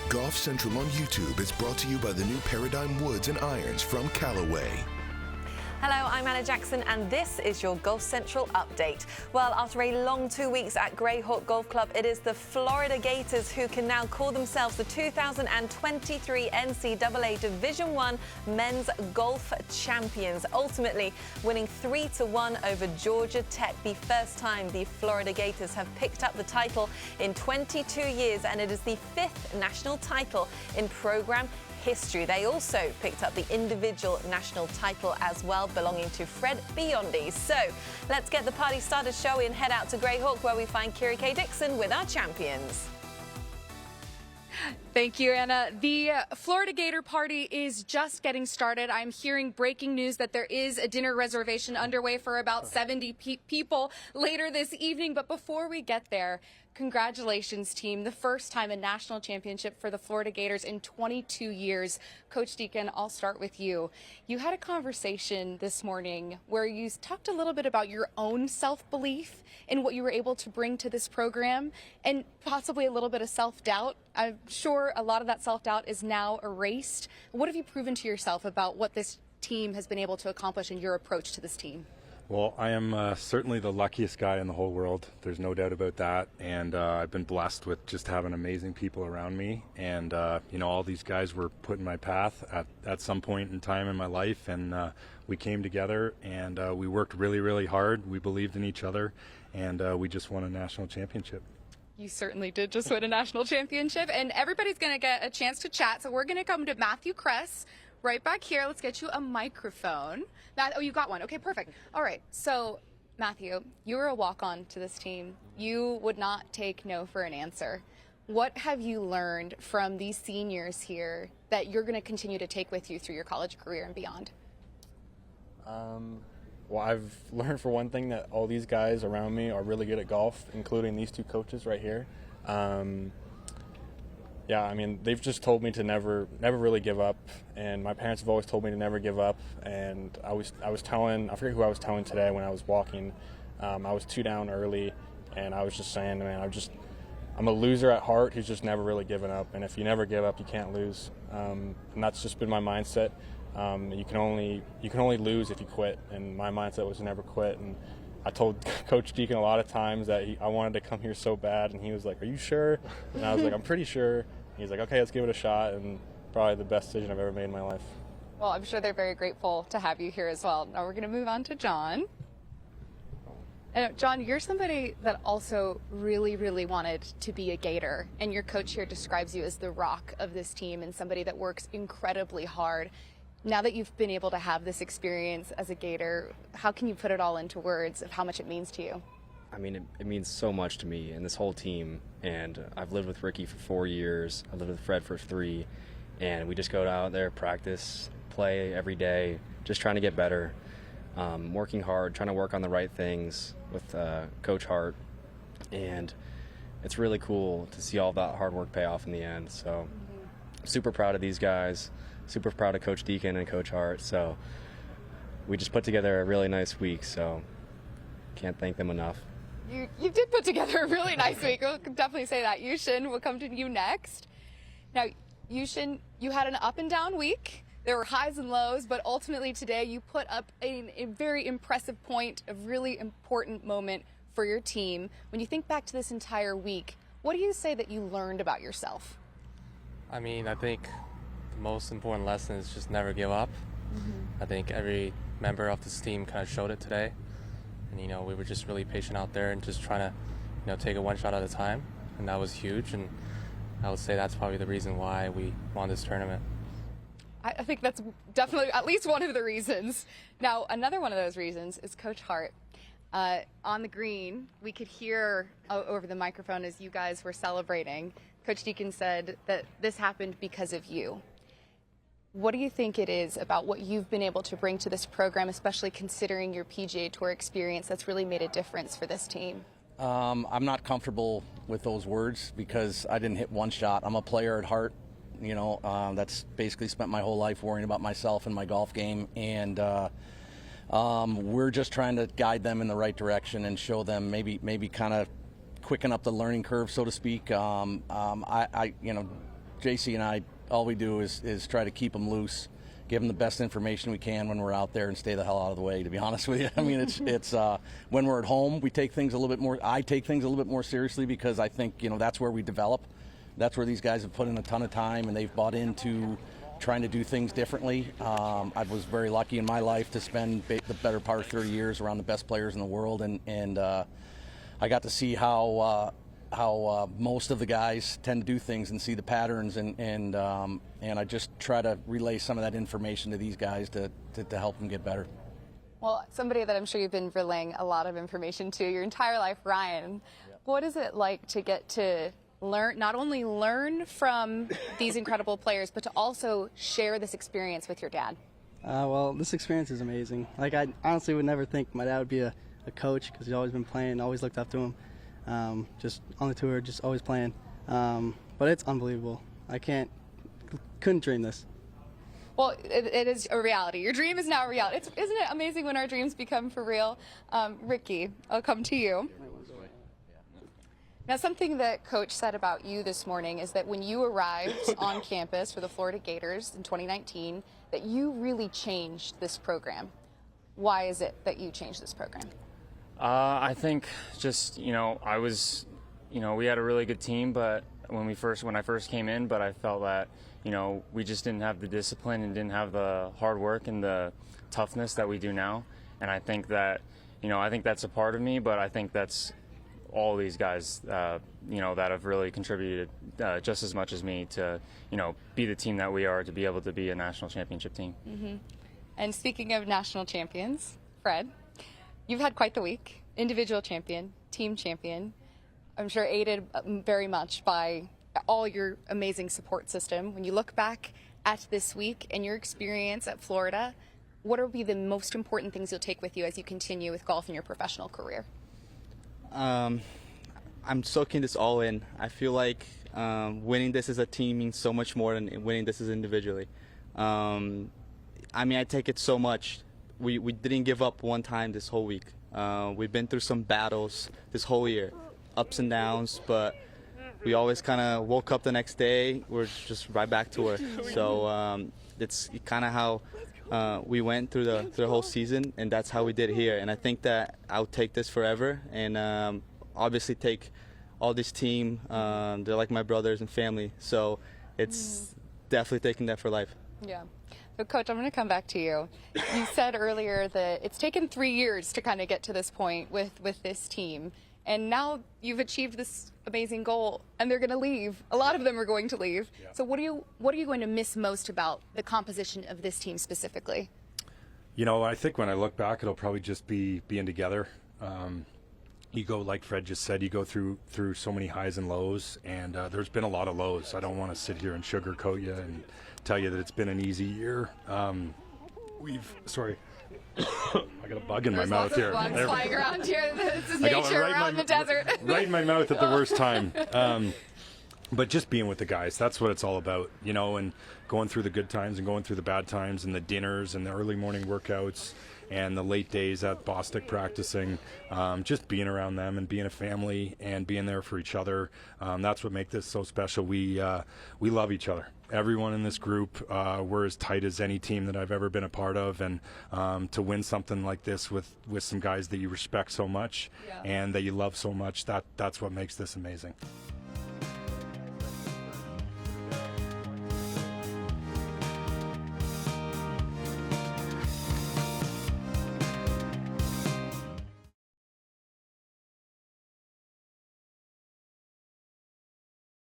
Golf Central on YouTube is brought to you by the new Paradigm Woods and Irons from Callaway. Hello, I'm Anna Jackson, and this is your Golf Central update. Well, after a long 2 weeks at Greyhawk Golf Club, it is the Florida Gators who can now call themselves the 2023 NCAA Division I Men's Golf Champions, ultimately winning 3-1 over Georgia Tech, the first time the Florida Gators have picked up the title in 22 years, and it is the 5th national title in program history. They also picked up the individual national title as well, belonging to Fred Biondi. So let's get the party started, shall we, and head out to Greyhawk, where we find Kiri K. Dixon with our champions. Thank you, Anna. The Florida Gator party is just getting started. I'm hearing breaking news that there is a dinner reservation underway for about 70 people later this evening. But before we get there, congratulations, team. The first time a national championship for the Florida Gators in 22 years. Coach Deacon, I'll start with you. You had a conversation this morning where you talked a little bit about your own self-belief and what you were able to bring to this program, and possibly a little bit of self-doubt. I'm sure a lot of that self-doubt is now erased. What have you proven to yourself about what this team has been able to accomplish in your approach to this team? Well, I am certainly the luckiest guy in the whole world. There's no doubt about that. And I've been blessed with just having amazing people around me. And, all these guys were put in my path at some point in time in my life. And we came together and we worked really, really hard. We believed in each other. And we just won a national championship. You certainly did just win a national championship. And everybody's going to get a chance to chat. So we're going to come to Matthew Kress. Right back here, let's get you a microphone. Oh, you got one. Okay, perfect. All right, so Matthew, you were a walk-on to this team. You would not take no for an answer. What have you learned from these seniors here that you're going to continue to take with you through your college career and beyond? Well, I've learned, for one thing, that all these guys around me are really good at golf, including these two coaches right here. Yeah, I mean, they've just told me to never really give up, and my parents have always told me to never give up. And I was telling, I forget who I was telling today when I was walking. I was 2 down early, and I was just saying, man, I'm a loser at heart who's just never really given up. And if you never give up, you can't lose. And that's just been my mindset. You can only lose if you quit, and my mindset was to never quit. And I told Coach Deacon a lot of times that I wanted to come here so bad, and he was like, "Are you sure?" And I was like, "I'm pretty sure." He's like, "Okay, let's give it a shot," and probably the best decision I've ever made in my life. Well, I'm sure they're very grateful to have you here as well. Now we're going to move on to John. And John, you're somebody that also really, really wanted to be a Gator, and your coach here describes you as the rock of this team and somebody that works incredibly hard. Now that you've been able to have this experience as a Gator, how can you put it all into words of how much it means to you? I mean, it means so much to me and this whole team. And I've lived with Ricky for 4 years. I've lived with Fred for 3. And we just go out there, practice, play every day, just trying to get better, working hard, trying to work on the right things with Coach Hart. And it's really cool to see all that hard work pay off in the end. So I'm super proud of these guys. Super proud of Coach Deacon and Coach Hart. So we just put together a really nice week, so can't thank them enough. You did put together a really nice week. We'll definitely say that. Yushin, we'll come to you next. Now, Yushin, you had an up and down week. There were highs and lows, but ultimately today you put up a very impressive point, a really important moment for your team. When you think back to this entire week, what do you say that you learned about yourself? I mean, I think the most important lesson is just never give up. I think every member of this team kind of showed it today. And, we were just really patient out there and just trying to, take it one shot at a time. And that was huge. And I would say that's probably the reason why we won this tournament. I think that's definitely at least one of the reasons. Now, another one of those reasons is Coach Hart. On the green, we could hear over the microphone as you guys were celebrating. Coach Deacon said that this happened because of you. What do you think it is about what you've been able to bring to this program, especially considering your PGA Tour experience, that's really made a difference for this team? I'm not comfortable with those words because I didn't hit one shot. I'm a player at heart. That's basically spent my whole life worrying about myself and my golf game. And we're just trying to guide them in the right direction and show them maybe kind of quicken up the learning curve, so to speak. JC and I, all we do is try to keep them loose, give them the best information we can when we're out there, and stay the hell out of the way, to be honest with you. I mean, it's when we're at home, we take things a little bit more, I take things a little bit more seriously, because I think, that's where we develop. That's where these guys have put in a ton of time, and they've bought into trying to do things differently. I was very lucky in my life to spend the better part of 30 years around the best players in the world, and I got to see how most of the guys tend to do things and see the patterns, and I just try to relay some of that information to these guys to help them get better. Well, somebody that I'm sure you've been relaying a lot of information to your entire life, Ryan, what is it like to get to not only learn from these incredible players, but to also share this experience with your dad? Well, this experience is amazing. Like, I honestly would never think my dad would be a coach, because he's always been playing, always looked up to him. Just on the tour, just always playing. But it's unbelievable. Couldn't dream this. Well, it is a reality. Your dream is now a reality. Isn't it amazing when our dreams become for real? Ricky, I'll come to you. Now, something that Coach said about you this morning is that when you arrived on campus for the Florida Gators in 2019, that you really changed this program. Why is it that you changed this program? I think just, we had a really good team, but when I first came in, but I felt that, we just didn't have the discipline and didn't have the hard work and the toughness that we do now. And I think that, I think that's a part of me, but I think that's all these guys, that have really contributed just as much as me to, be the team that we are, to be able to be a national championship team. Mm-hmm. And speaking of national champions, Fred, you've had quite the week. Individual champion, team champion. I'm sure aided very much by all your amazing support system. When you look back at this week and your experience at Florida, what will be the most important things you'll take with you as you continue with golf in your professional career? I'm soaking this all in. I feel like winning this as a team means so much more than winning this as individually. I take it so much. We didn't give up one time this whole week. We've been through some battles this whole year, ups and downs, but we always kind of woke up the next day, we're just right back to work. So it's kind of how we went through the whole season, and that's how we did it here. And I think that I'll take this forever, and obviously take all this team. They're like my brothers and family, so it's definitely taking that for life. Yeah. So, Coach, I'm going to come back to you. You said earlier that it's taken 3 years to kind of get to this point with this team, and now you've achieved this amazing goal, and they're going to leave. A lot of them are going to leave. Yeah. So what are you going to miss most about the composition of this team specifically? I think when I look back, it'll probably just be being together. You go, like Fred just said, you go through so many highs and lows, and there's been a lot of lows. I don't want to sit here and sugarcoat you and tell you that it's been an easy year. Sorry. I got a bug in my mouth here. There's lots of bugs flying around here. This is nature around the desert. Right in my mouth at the worst time. But just being with the guys, that's what it's all about, and going through the good times and going through the bad times, and the dinners and the early morning workouts and the late days at Bostic practicing, just being around them and being a family and being there for each other. That's what makes this so special. We love each other. Everyone in this group, we're as tight as any team that I've ever been a part of, and to win something like this with some guys that you respect so much and that you love so much, that's what makes this amazing.